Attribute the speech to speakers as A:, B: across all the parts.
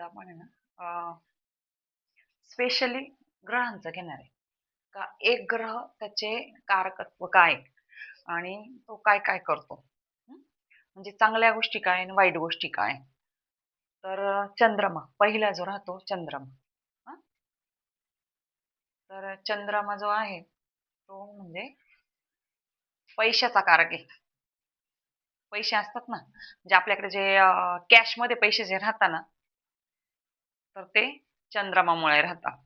A: आता आपण आहे ना स्पेशली ग्रहांचं घेणार आहे का एक ग्रह त्याचे कारकत्व काय आणि तो काय काय करतो. म्हणजे चांगल्या गोष्टी काय आणि वाईट गोष्टी काय. तर चंद्रमा पहिला जो राहतो चंद्रमा. हं? तर चंद्रमा जो आहे तो म्हणजे पैशाचा कारक आहे. पैसे असतात ना म्हणजे आपल्याकडे जे कॅश मध्ये पैसे जे राहतात ना तर ते चंद्रमामुळे राहतात.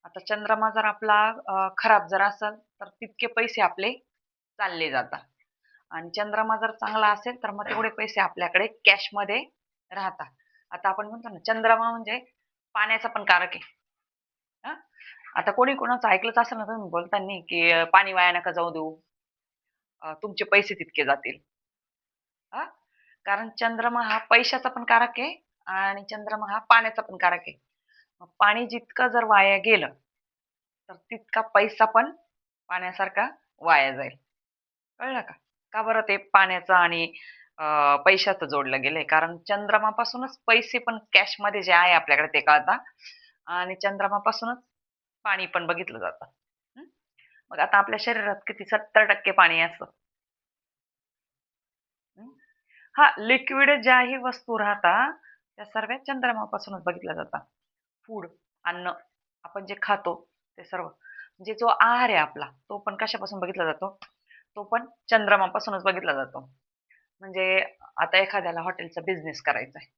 A: आता चंद्रमा जर आपला खराब जर असेल तर तितके पैसे आपले चालले जातात आणि चंद्रमा जर चांगला असेल तर मग तेवढे पैसे आपल्याकडे कॅश मध्ये राहतात. आता आपण म्हणतो ना चंद्रमा म्हणजे पाण्याचा पण कारक आहे. हं? आता कोणी कोणाचं ऐकलंच असेल ना तुम्ही बोलताना की पाणी वाया नका जाऊ देऊ, तुमचे पैसे तितके जातील. हा कारण चंद्रमा हा पैशाचा पण कारक आहे आणि चंद्रमा हा पाण्याचा पण कारक आहे. मग पाणी जितकं जर वाया गेलं तर तितका पैसा पण पाण्यासारखा वाया जाईल. कळलं का? का बरं ते पाण्याचं आणि पैशाचं जोडलं गेलंय कारण चंद्रमापासूनच पैसे पण कॅशमध्ये जे आहे आपल्याकडे ते कळतात आणि चंद्रमापासूनच पाणी पण बघितलं जातं. हं? मग आता आपल्या शरीरात किती 70% पाणी असतं. हं? हा लिक्विड ज्याही वस्तू राहतात त्या सर्व चंद्रमापासूनच बघितल्या जातात. फूड, अन्न आपण जे खातो ते सर्व म्हणजे जो आहार आहे आपला तो पण कशापासून बघितला जातो, तो पण चंद्रमापासूनच बघितला जातो. म्हणजे आता एखाद्याला हॉटेलचा बिझनेस करायचा आहे,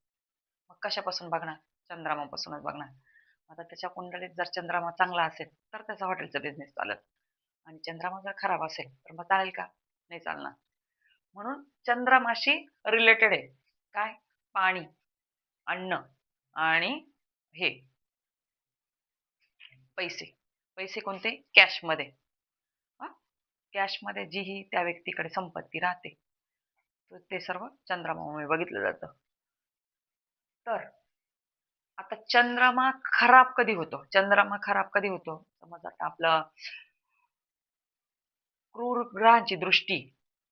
A: मग कशापासून बघणार, चंद्रमापासूनच बघणार. आता त्याच्या कुंडलीत जर चंद्रमा चांगला असेल तर त्याचा हॉटेलचा बिझनेस चालेल आणि चंद्रमा जर खराब असेल तर मग चालेल का, नाही चालणार. म्हणून चंद्रमाशी रिलेटेड आहे काय, पाणी, अन्न आणि हे पैसे. पैसे कोणते, कॅशमध्ये. कॅशमध्ये जी ही त्या व्यक्तीकडे संपत्ती राहते तर ते सर्व चंद्रमामुळे बघितलं जातं. तर आता चंद्रमा खराब कधी होतो, चंद्रमा खराब कधी होतो, समज आता आपलं क्रूर ग्रहांची दृष्टी.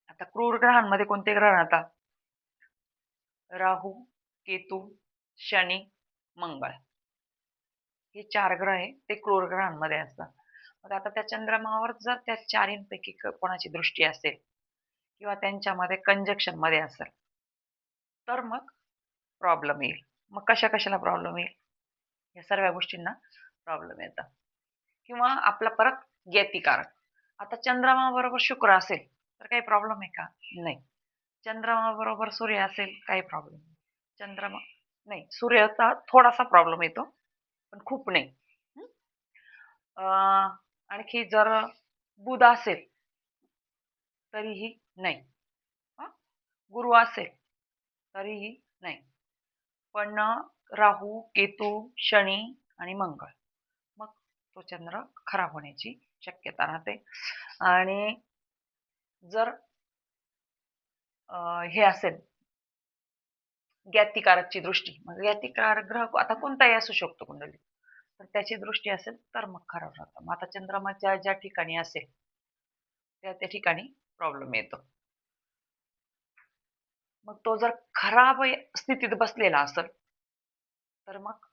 A: आता क्रूर ग्रहांमध्ये कोणते ग्रह राहतात, राहू, केतू, शनी, मंगळ. हे 4 ग्रह आहे ते क्रूर ग्रहांमध्ये असतात. मग आता त्या चंद्रमावर जर त्या चारींपैकी कोणाची दृष्टी असेल किंवा त्यांच्यामध्ये कंजक्शन मध्ये असेल तर मग प्रॉब्लेम येईल. मग कशा कशाला प्रॉब्लेम येईल, या सर्व गोष्टींना प्रॉब्लेम येतात. किंवा आपला परत ज्ञातिकारक. आता चंद्रमा बरोबर शुक्र असेल तर काही प्रॉब्लेम आहे का, नाही. चंद्रमा बरोबर सूर्य असेल काही प्रॉब्लेम नाही. चंद्रमा नाही, सूर्याचा थोडासा प्रॉब्लेम येतो पण खूप नाही. हं? आणखी जर बुध असेल तरीही नाही. हं? गुरु असेल तरीही नाही. पण राहू, केतू, शनी आणि मंगळ मग तो चंद्र खराब होण्याची शक्यता राहते. आणि जर हे असेल ज्ञातिकारकची दृष्टी, मग ज्ञातिकारक ग्रह आता कोणताही असू शकतो कुंडली, तर त्याची दृष्टी असेल तर मग खराब राहतं. मग आता चंद्रमाच्या ज्या ठिकाणी असेल त्या त्या ठिकाणी प्रॉब्लेम येतो. मग तो जर खराब स्थितीत बसलेला असेल तर मग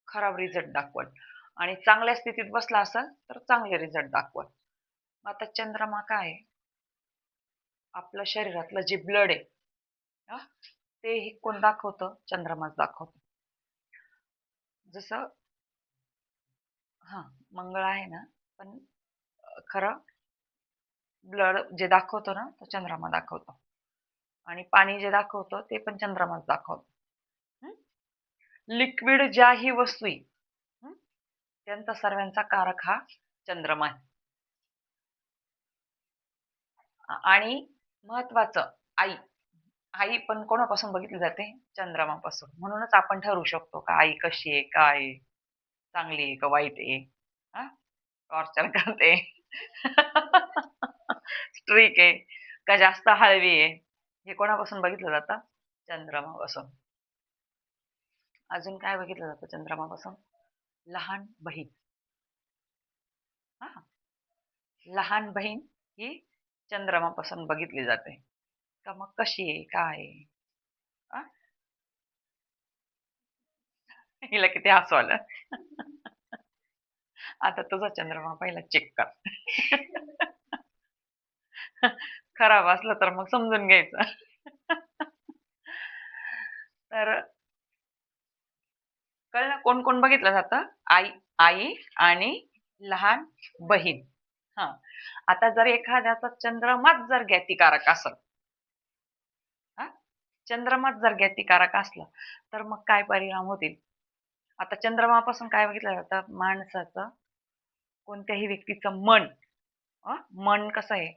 A: खराब रिझल्ट दाखवल आणि चांगल्या स्थितीत बसला असेल तर चांगले रिझल्ट दाखवल. आता चंद्रमा काय आहे, आपल्या शरीरातलं जे ब्लड आहे ते कोण दाखवतं, चंद्रमाच दाखवतो. जसं हा मंगळ आहे ना पण खरं ब्लड जे दाखवतो ना तो चंद्रमा दाखवतो आणि पाणी जे दाखवतो ते पण चंद्रमाच दाखवतो. लिक्विड ज्याही वस्तू आहे त्यांचा सर्वांचा कारक हा चंद्रमा आहे. आणि महत्वाचं आई, आई पण कोणापासून बघितली जाते, चंद्रमापासून. म्हणूनच आपण ठरवू शकतो का आई कशी आहे, काय आहे, चांगली आहे का वाईट आहे, टॉर्चर करते स्ट्रिक आहे का जास्त हळवी आहे, हे कोणापासून बघितलं जातं, चंद्रमापासून. अजून काय बघितलं जातं चंद्रमापासून, लहान बहीण. हा लहान बहीण ही चंद्रमापासून बघितली जाते का मग कशी आहे काय आहे. हिला किती हसू आलं. आता तुझा चंद्रमा पहिला चेक कर. खराब असलं तर मग समजून घ्यायचं. तर कळलं कोण कोण बघितलं जातं? आई आई आणि लहान बहीण. हा. आता जर एखाद्याचा चंद्रमाच जर ज्ञातिकारक असेल, हा, चंद्रमाच जर ज्ञातिकारक असला तर मग काय परिणाम होतील? आता चंद्रमापासून काय बघितलं जातं? माणसाचं कोणत्याही व्यक्तीचं मन, मन कसं आहे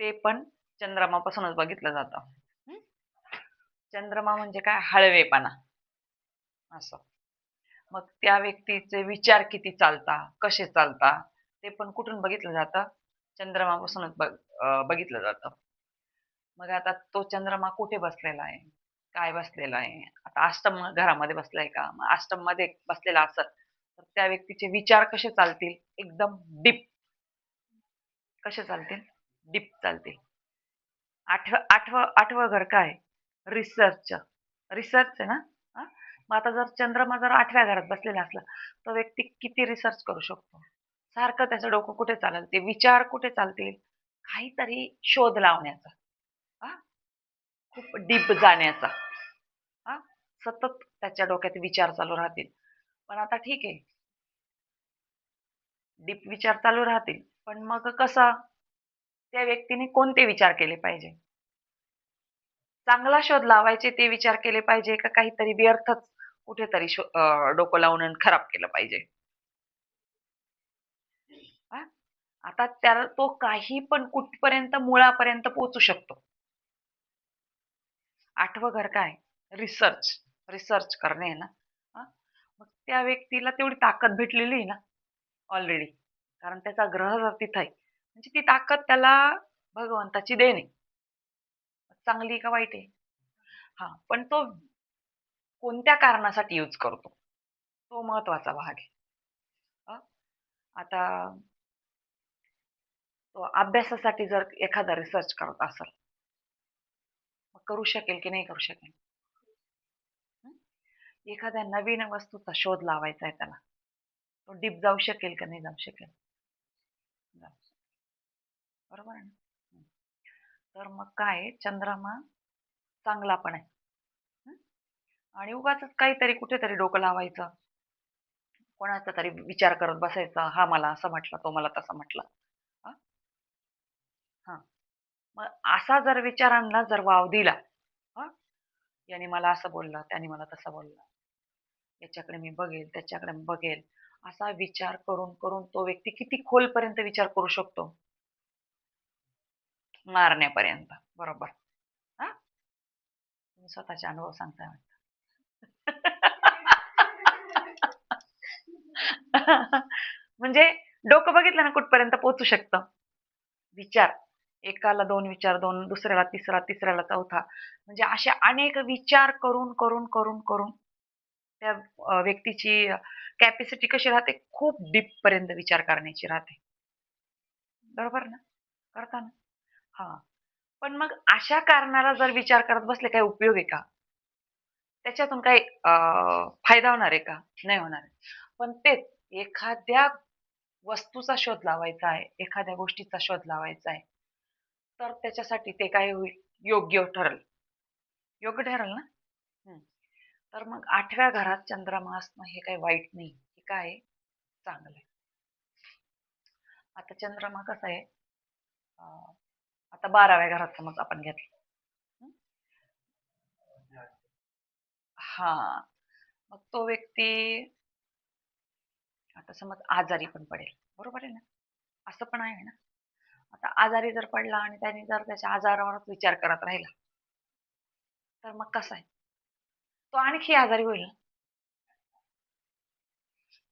A: ते पण चंद्रमापासूनच बघितलं जातं. हं? चंद्रमा म्हणजे काय? हळवेपणा असं. मग त्या व्यक्तीचे विचार किती चालता, कसे चालता, ते पण कुठून बघितलं जातं? चंद्रमापासूनच बघितलं जातं. मग आता तो चंद्रमा कुठे बसलेला आहे? काय बसलेला आहे? आता अष्टम घरामध्ये बसलाय का? मग अष्टम मध्ये बसलेला असेल तर त्या व्यक्तीचे विचार कसे चालतील? एकदम डीप. कसे चालतील? डीप चालतील. आठवं घर काय? रिसर्च. रिसर्च आहे ना? हां. मग आता जर चंद्रमा जर 8व्या घरात बसलेला असला, तो व्यक्ती किती रिसर्च करू शकतो? सारखं त्याचं डोकं कुठे चालेल? ते विचार कुठे चालतील? काहीतरी शोध लावण्याचा. हां. खूप डीप जाण्याचा. हां. सतत त्याच्या डोक्यात विचार चालू राहतील. पण आता ठीक आहे, डीप विचार चालू राहतील. पण मग कसं? त्या व्यक्तीने कोणते विचार केले पाहिजे? चांगला शोध लावायचे ते विचार केले पाहिजे का काहीतरी व्यर्थच कुठेतरी डोकं लावून आणि खराब केलं पाहिजे? हां. आता त्याला तो काही पण कुठपर्यंत मुळापर्यंत पोहोचू शकतो. 8वं घर काय? रिसर्च. रिसर्च करणे आहे ना. हां. मग त्या व्यक्तीला तेवढी ताकद भेटलेली आहे ना ऑलरेडी. कारण त्याचा ग्रह जर तिथं आहे. म्हणजे ती ताकद त्याला भगवंताची देण आहे. चांगली आहे का वाईट आहे? हां. पण तो कोणत्या कारणासाठी यूज करतो? तो महत्वाचा भाग आहे. अ, आता तो अभ्यासासाठी जर एखादा रिसर्च करत असेल, मग करू शकेल की नाही करू शकेल? हं? एखाद्या नवीन वस्तूचा शोध लावायचा आहे त्याला. तो डीप जाऊ शकेल का नाही जाऊ शकेल? जाऊ शकेल. बरोबर आहे ना? हं. तर मग काय आहे, चंद्रमा चांगला पण आहे. हं? आणि उगाचच काहीतरी कुठेतरी डोकं लावायचं. कोणाचा तरी विचार करत बसायचा. हा मला असं म्हटला, तो मला तसं म्हटला. हां, हां. मग असा जर विचारांना जर वाव दिला, हां, याने मला असं बोलला, त्याने मला तसं बोलला. याच्याकडे मी बघेल, त्याच्याकडे मी बघेल. असा विचार करून, करून तो व्यक्ती किती खोलपर्यंत विचार करू शकतो? मारण्यापर्यंत. बरोबर. हां? तुम्ही स्वतःचे अनुभव सांगताय वाटतं. म्हणजे डोकं बघितलं ना कुठपर्यंत पोहोचू शकतं? विचार. एकाला 2 विचार, 2 दुसऱ्याला तिसरा, तिसऱ्याला चौथा. म्हणजे असे अनेक विचार करून, करून, करून, करून त्या व्यक्तीची कॅपॅसिटी कशी राहते? खूप डीपपर्यंत विचार करण्याची राहते. बरोबर ना? करता ना? हां. पण मग अशा कारणाला जर विचार करत बसले काही उपयोग आहे का? त्याच्यातून काही फायदा होणार आहे का? नाही होणार आहे. पण तेच एखाद्या वस्तूचा शोध लावायचा आहे, एखाद्या गोष्टीचा शोध लावायचा आहे, तर त्याच्यासाठी ते काय होईल? योग्य ठरेल. योग्य ठरेल ना? हं. तर मग 8व्या घरात चंद्रमा असणं हे काही वाईट नाही. हे काय आहे? चांगलं आहे. आता चंद्रमा कसा आहे? अ, आता 12व्या घरात समज आपण घेतलं. हं? हां. मग तो व्यक्ती आता समज आजारी पण पडेल. बरोबर आहे ना? असं पण आहे ना? आता आजारी जर पडला आणि त्याने जर त्याच्या आजारावरच विचार करत राहिला, तर मग कसं आहे? तो आणखी आजारी होईल ना.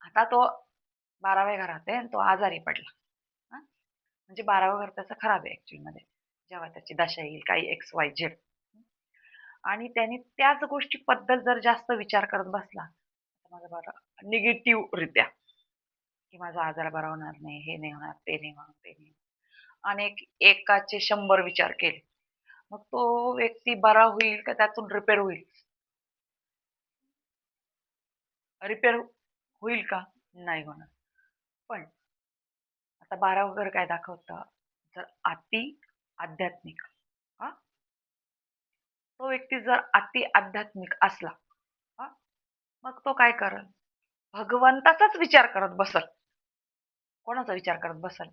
A: आता तो 12व्या घरात आहे आणि तो आजारी पडला. हां? म्हणजे 12वं घर त्याचं खराब आहे ॲक्चुअलमध्ये. जेव्हा त्याची दशा येईल काही एक्स, वाय, झेड आणि त्याने त्याच गोष्टीबद्दल जर जास्त विचार करत बसला, तर माझा बरं निगेटिव्हरित्या, की माझा आजार बरा होणार नाही, हे नाही होणार, ते नाही होणार, ते नाही. आणि एकाचे 100 विचार केले. मग तो व्यक्ती बरा होईल का त्यातून रिपेअर होईल? रिपेअर होईल का? नाही होणार. पण आता 12 वगैरे काय दाखवतं, जर अति आध्यात्मिक, हा, तो व्यक्ती जर अति आध्यात्मिक असला, हा, मग तो काय करल? भगवंताचाच विचार करत बसल. कोणाचा विचार करत बसल?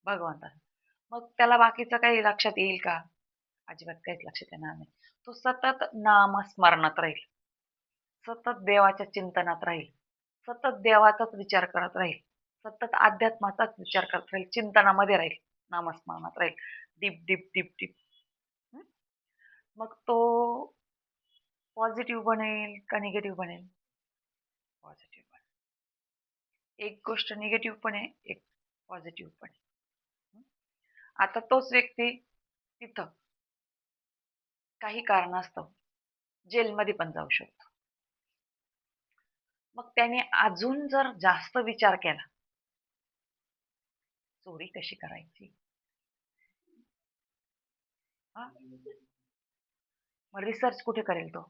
A: भगवंताचा. मग त्याला बाकीचं काही लक्षात येईल का? अजिबात काहीच लक्षात येणार नाही. तो सतत नामस्मरणात राहील, सतत देवाच्या चिंतनात राहील, सतत देवाचाच विचार करत राहील, सतत अध्यात्माचाच विचार करत राहील, चिंतनामध्ये राहील, नामस्मरणात राहील, डीप डीप डीप डीप. मग तो पॉझिटिव्ह बनेल का निगेटिव्ह बनेल? पॉझिटिव्ह बनेल. एक गोष्ट निगेटिव्ह पण आहे, एक पॉझिटिव्ह पण आहे. आता तोच व्यक्ती तिथं काही कारणास्तव जेलमध्ये पण जाऊ शकतो. मग त्याने अजून जर जास्त विचार केला, चोरी कशी करायची, हा, मग रिसर्च कुठे करेल तो?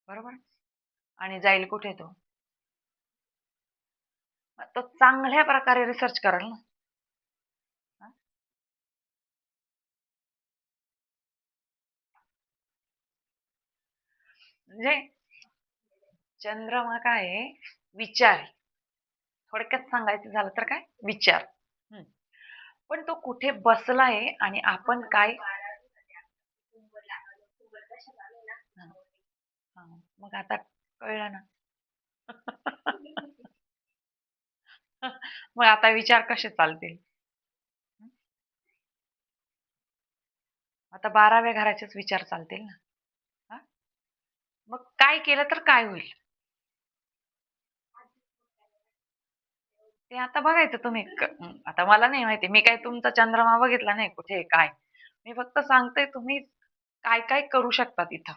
A: बरोबर. आणि जाईल कुठे तो? तो चांगल्या प्रकारे रिसर्च करेल ना. हा? म्हणजे चंद्रमा काय आहे? विचार आहे. थोडक्यात सांगायचं झालं तर काय? विचार. पण तो कुठे बसलाय आणि आपण काय, मग आता कळलं ना. मग आता विचार कसे चालतील? आता 12व्या घराचेच विचार चालतील ना. हा? मग काय केलं तर काय होईल? ते आता बघायचं तुम्ही. आता मला नाही माहिती, मी काय तुमचा चंद्रमा बघितला नाही कुठे काय. मी फक्त सांगते तुम्ही काय काय करू शकता तिथं.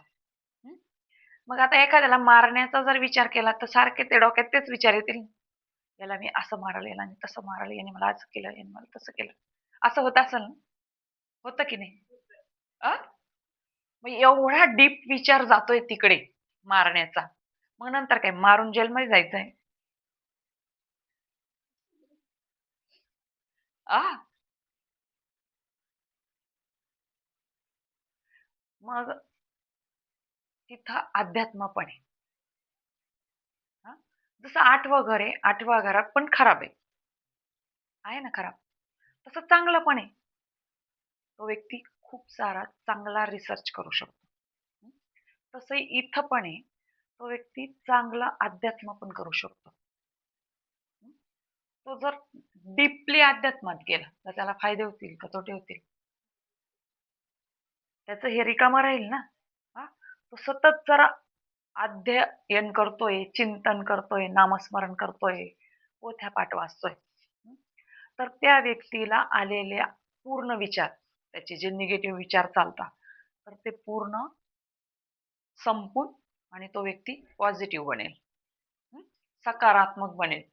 A: मग आता एखाद्याला मारण्याचा जर विचार केला तर सारखे ते डोक्यात तेच विचार येतील. याला मी असं मारलं, याला मी तसं मारलं, याने मला असं केलं, याने मला तसं केलं. असं होत असेल ना? होतं की नाही? मग एवढा डीप विचार जातोय तिकडे मारण्याचा, मग नंतर काय मारून जेलमध्ये जायचंय? आ मग तिथं अध्यात्म पण आहे. जसं 8वं घर आहे, 8व्या घरात पण खराब आहे ना खराब. तसं चांगलं पण आहे. तो व्यक्ती खूप सारा चांगला रिसर्च करू शकतो. तसं इथं पण आहे. तो व्यक्ती चांगला अध्यात्म पण करू शकतो. तो जर डीपली अध्यात्मात गेला तर त्याला फायदे होतील का तोटे होतील? त्याचं हे रिकामं राहील ना. तो सतत जरा अध्ययन करतोय, चिंतन करतोय, नामस्मरण करतोय, पोथ्या पाठ वाचतोय, तर त्या व्यक्तीला आलेल्या पूर्ण विचार, त्याचे जे निगेटिव्ह विचार चालतात, तर ते पूर्ण संपून आणि तो व्यक्ती पॉझिटिव्ह बनेल, सकारात्मक बनेल.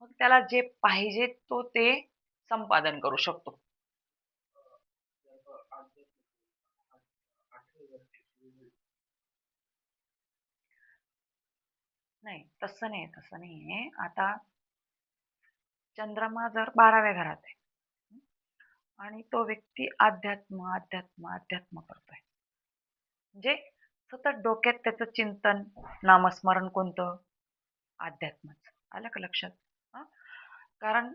A: मग त्याला जे पाहिजे तो ते संपादन करू शकतो. नाही, तसं नाही, तसं नाहीये. आता चंद्रमा जर 12व्या घरात आहे आणि तो व्यक्ती अध्यात्म अध्यात्म अध्यात्म करतोय, म्हणजे सतत डोक्यात त्याचं चिंतन, नामस्मरण कोणतं? अध्यात्मच. आलं का लक्षात? कारण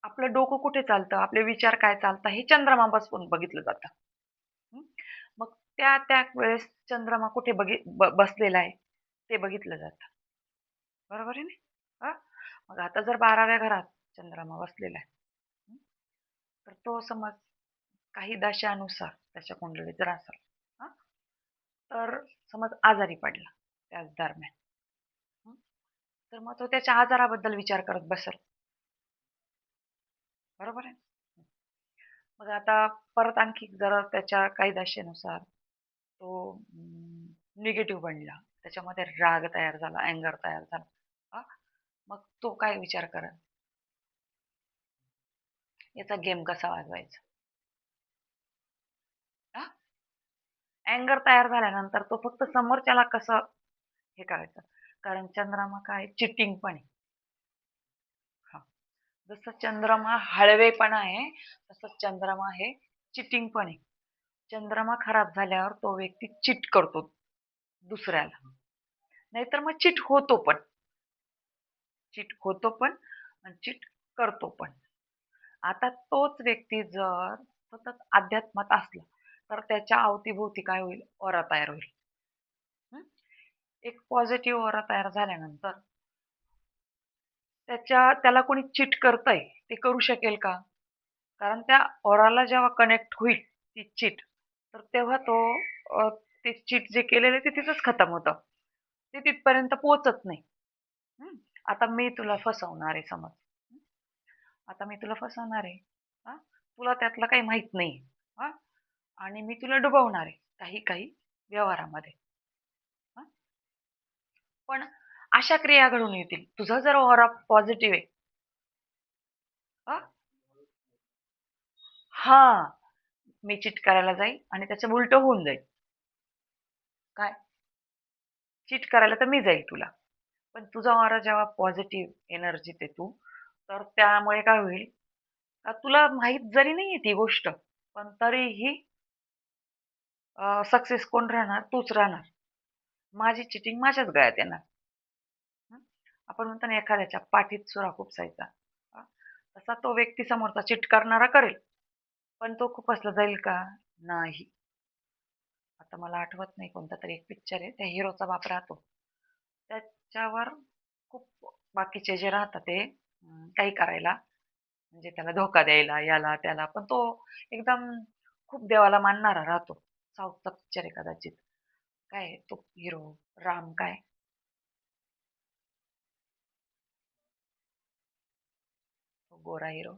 A: आपलं डोकं कुठे चालतं, आपले विचार काय चालतात हे चंद्रमापासून बघितलं जातं. मग त्या त्या वेळेस चंद्रमा कुठे बसलेला आहे ते बघितलं जातं. बरोबर आहे ना? मग आता जर 12व्या घरात चंद्रमा बसलेला आहे, तर तो समज काही दशानुसार त्याच्या कुंडलीत जर असेल, तर समज आजारी पडला त्याच दरम्यान, तर मग तो त्याच्या आजाराबद्दल विचार करत बसेल. बरोबर आहे. मग आता परत आणखी जर त्याच्या काही दशेनुसार तो निगेटिव्ह बनला, त्याच्यामध्ये राग तयार झाला, अँगर तयार झाला, मग तो काय विचार करेल? याचा गेम कसा वाजवायचा? अँगर तयार झाल्यानंतर तो फक्त समोरच्याला कसं हे करायचं. कारण चंद्रमा काय चिटिंग पण आहे. हा, जसं चंद्रमा हळवेपणा आहे तसं चंद्रमा हे चिटिंग पण आहे. चंद्रमा खराब झाल्यावर तो व्यक्ती चिट करतो दुसऱ्याला, नाहीतर मग चिट होतो पण आणि चिट करतो पण. आता तोच व्यक्ती जर सतत अध्यात्मात असला तर त्याच्या अवतीभोवती काय होईल, ऑरा तयार होईल. एक पॉझिटिव्ह ऑरा तयार झाल्यानंतर त्याला कोणी चीट करतंय ते करू शकेल का? कारण त्या ऑराला जेव्हा कनेक्ट होईल ती चीट, तर तेव्हा ते चीट जे केलेलं ते तिथंच खतम होतं. ते तिथपर्यंत पोहोचत नाही. आता मी तुला फसवणार आहे समज. आता मी तुला फसवणार आहे. तुला त्यातलं काही माहित नाही. आणि मी तुला डुबवणार आहे काही काही व्यवहारामध्ये. पण अशा क्रिया घडून येतील. तुझा जर ऑरा पॉझिटिव्ह आहे. हा, मी चिट करायला जाईल आणि त्याचं उलट होऊन जाईल. काय? चिट करायला तर मी जाईल तुला, पण तुझा ऑरा जेव्हा पॉझिटिव्ह एनर्जीत आहे तू, तर त्यामुळे काय होईल, तुला माहित जरी नाहीये ती गोष्ट, पण तरीही सक्सेस कोण राहणार? तूच राहणार. माझी चिटिंग माझ्याच गळ्यात येणार. आपण म्हणतो ना, एखाद्याच्या पाठीत सुरा खुपसायचा. तसा तो व्यक्ती समोरचा चिट करणारा करेल, पण तो खुपसला जाईल का? नाही. आता मला आठवत नाही कोणता तरी एक पिक्चर आहे, त्या हिरोचा बाप राहतो. त्याच्यावर खूप बाकीचे जे राहतात ते काही करायला, म्हणजे त्याला धोका द्यायला, याला त्याला, पण तो एकदम खूप देवाला मानणारा राहतो. साऊथचा पिक्चर आहे कदाचित. काय आहे तो हिरो? राम काय? तो गोरा हिरो,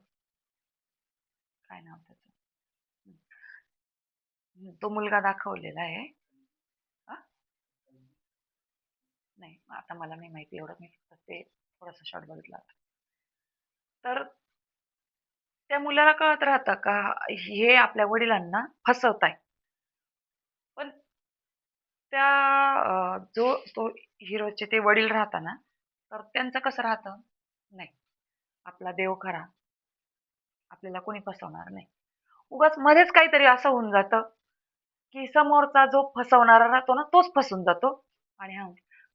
A: काय नाव त्याचं? तो मुलगा दाखवलेला आहे. नाही, आता मला नाही माहिती एवढं, मी फक्त ते थोडंसं शॉर्ट बघितला होता. तर त्या मुलाला कळत राहतं का हे आपल्या वडिलांना फसवताय. पण त्या जो तो हिरोचे ते वडील राहताना, तर त्यांचं कसं राहतं, नाही, आपला देव खरा, आपल्याला कोणी फसवणार नाही. उगाच मध्येच काहीतरी असं होऊन जातं की समोरचा जो फसवणारा राहतो ना, तोच फसून जातो. आणि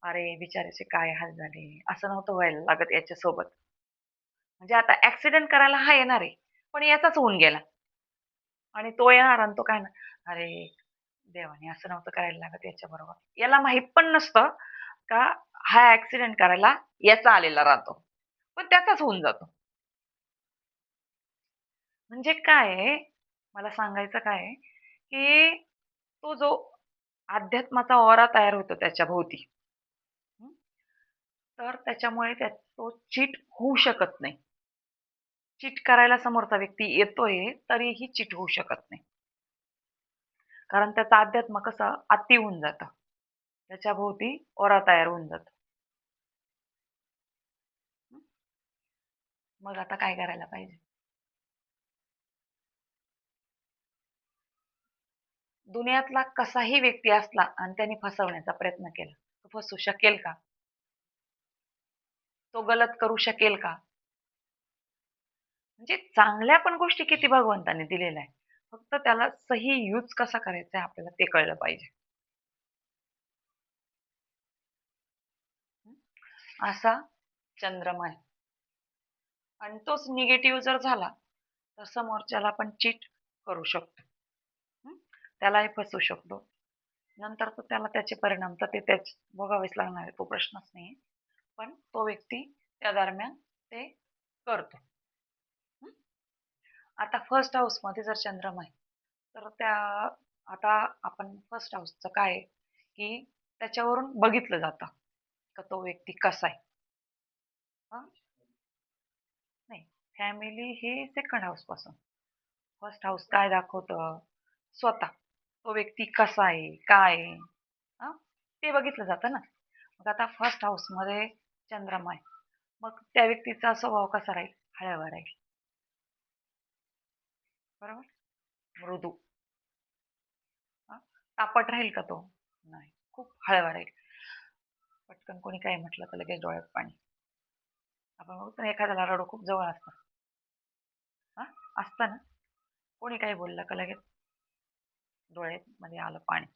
A: अरे बिचाऱ्याचे काय हाल झाले, असं नव्हतं व्हायला लागत याच्यासोबत. म्हणजे आता ऍक्सिडेंट करायला हा येणार आहे, पण याचाच होऊन गेला. आणि तो येणार आणि तो काय ना, अरे देवाने असं नव्हतं करायला लागत याच्याबरोबर. याला माहित पण नसतं का हा ऍक्सिडेंट करायला याचा आलेला राहतो, पण त्याचाच होऊन जातो. म्हणजे काय आहे, मला सांगायचं काय आहे, की तो जो अध्यात्माचा ऑरा तयार होतो त्याच्या भोवती, तर त्याच्यामुळे तो चीट होऊ शकत नाही. चीट करायला समोरचा व्यक्ती येतोय तरीही चीट होऊ शकत नाही. कारण त्याचा अध्यात्म कसा अति होऊन जातं. त्याच्या भोवती ओरा तयार होऊन जातो. मग आता काय करायला पाहिजे? दुनियातला कसाही व्यक्ती असला आणि त्याने फसवण्याचा प्रयत्न केला, तो फसू शकेल का? तो गलत करू शकेल का? म्हणजे चांगल्या पण गोष्टी किती भगवंताने दिलेल्या आहे. फक्त त्याला सही यूज कसा करायचा आहे आपल्याला ते कळलं पाहिजे. असा चंद्रमा आहे. आणि तोच निगेटिव्ह जर झाला तर समोरच्याला पण चीट करू शकतो. त्यालाही फसवू शकतो. नंतर तर त्याला त्याचे परिणाम तर ते त्याच भोगावेच लागणार आहे, तो प्रश्नच नाही. पण तो व्यक्ती त्या दरम्यान ते करतो. आता फर्स्ट हाऊस मध्ये जर चंद्रमा आहे, तर आता आपण फर्स्ट हाऊसचं काय आहे, की त्याच्यावरून बघितलं जातं का तो व्यक्ती कसा आहे. नाही, फॅमिली हे सेकंड हाऊस पासून. फर्स्ट हाऊस काय दाखवतं, स्वतः तो व्यक्ती कसा आहे, काय आहे, ते बघितलं जातं ना. मग आता फर्स्ट हाऊस मध्ये चंद्रमा आहे, मग त्या व्यक्तीचा स्वभाव कसा राहील, हळवा राहील. बरोबर, मृदू. तापट राहील का तो? नाही, खूप हळवा राहील. पटकन कोणी काही म्हटलं तर लगेच डोळ्यात पाणी. आपण बघतो ना एखाद्याला रडू खूप जवळ असतं. हा असतं ना. कोणी काही बोललं का लगेच डोळ्यामध्ये आलं पाणी.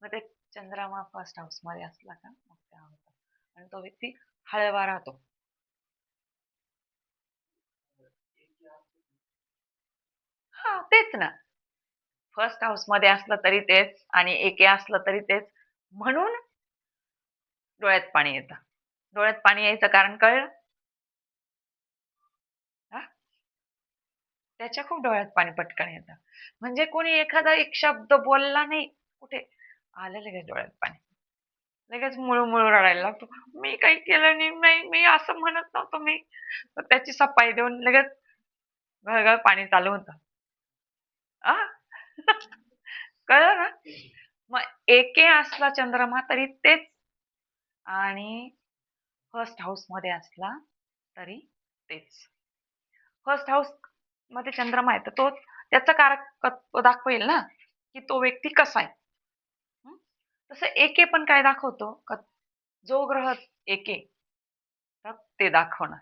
A: मग ते चंद्रमा फर्स्ट हाऊस मध्ये असला का मग ते होतं. आणि तो व्यक्ती हळवा राहतो. हा तेच ना. फर्स्ट हाऊस मध्ये असलं तरी तेच आणि एके असलं तरी तेच. म्हणून डोळ्यात पाणी येतं. डोळ्यात पाणी यायचं कारण कळलं? हा? त्याच्या खूप डोळ्यात पाणी पटकन येतं. म्हणजे कोणी एखादा एक शब्द बोलला नाही कुठे आलं लगेच डोळ्यात पाणी. लगेच मुळू रडायला लागतो. मी काही केलं नाही, नाही मी असं म्हणत नव्हतो मी. तर त्याची सफाई देऊन लगेच घळघळ पाणी चालू होतं. आ? कळलं ना? मग एके असला चंद्रमा तरी तेच आणि फर्स्ट हाऊस मध्ये असला तरी तेच. फर्स्ट हाऊस मध्ये चंद्रमा आहे तर तो त्याचं कारकत्व दाखवेल ना की तो व्यक्ती कसा आहे. हं? तसं एके पण काय दाखवतो का जो ग्रह एके तर ते दाखवणार.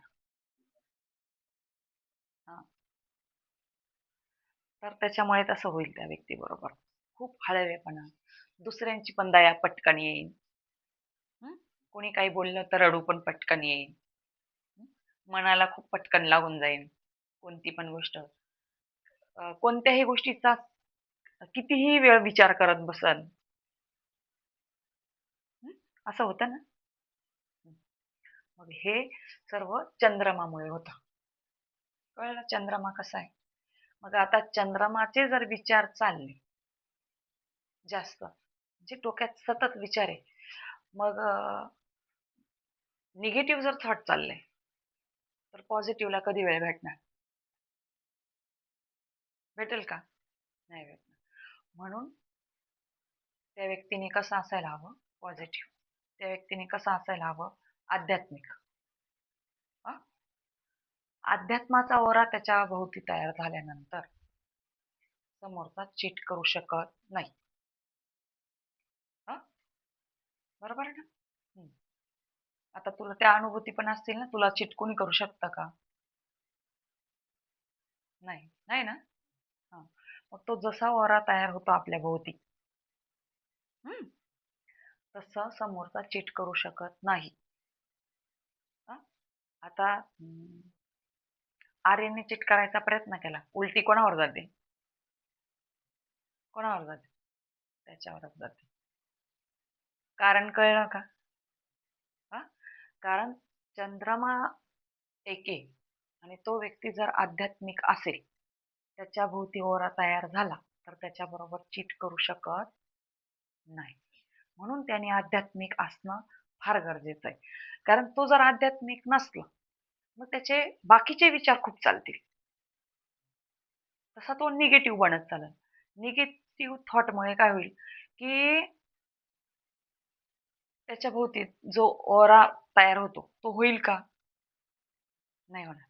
A: हा. तर त्याच्यामुळे तसं होईल त्या व्यक्तीबरोबर. खूप हळवेपणा, दुसऱ्यांची पण दया पटकन येईल. हं? कोणी काही बोललं तर रडू पण पटकन येईल. हं? मनाला खूप पटकन लागून जाईल कोणती पण गोष्ट. कोणत्याही गोष्टीचा कितीही वेळ विचार करत बसल. हं? असं होतं ना. हं. मग हे सर्व चंद्रमामुळे होतं. कळलं चंद्रमा कसा आहे. मग आता चंद्रमाचे जर विचार चालले जास्त म्हणजे डोक्यात सतत विचार आहे मग निगेटिव्ह जर थॉट चालले तर पॉझिटिव्हला कधी वेळ भेटणार. भेटेल का नाही भेटणार. म्हणून त्या व्यक्तीने कसं असायला हवं पॉझिटिव्ह. त्या व्यक्तीने कसं असायला हवं आध्यात्मिक. अ? अध्यात्माचा ओरा त्याच्या भोवती तयार झाल्यानंतर समोरचा चीट करू शकत नाही. बरोबर आहे ना. हम्म. आता तुला त्या अनुभूती पण असतील ना तुला चीट कोणी करू शकतं का. नाही नाही ना. हा. मग तो जसा ओरा तयार होतो आपल्या भोवती हम्म तसं समोरचा चीट करू शकत नाही. हा? आता आर्यनने चीट करायचा प्रयत्न केला उलटी कोणावर जाते. कोणावर जाते त्याच्यावरच जाते. कारण कळलं का. हा? कारण चंद्रमा एके आणि तो व्यक्ती जर आध्यात्मिक असेल त्याच्या भोवती ओरा तयार झाला तर त्याच्याबरोबर चीट करू शकत नाही. म्हणून त्याने आध्यात्मिक असणं फार गरजेचं आहे. कारण तो जर आध्यात्मिक नसला मग त्याचे बाकीचे विचार खूप चालतील. तसा तो निगेटिव्ह बनत चालेल. निगेटिव्ह थॉटमुळे काय होईल की त्याच्या भोवती जो ओरा तयार होतो तो होईल का नाही होणार.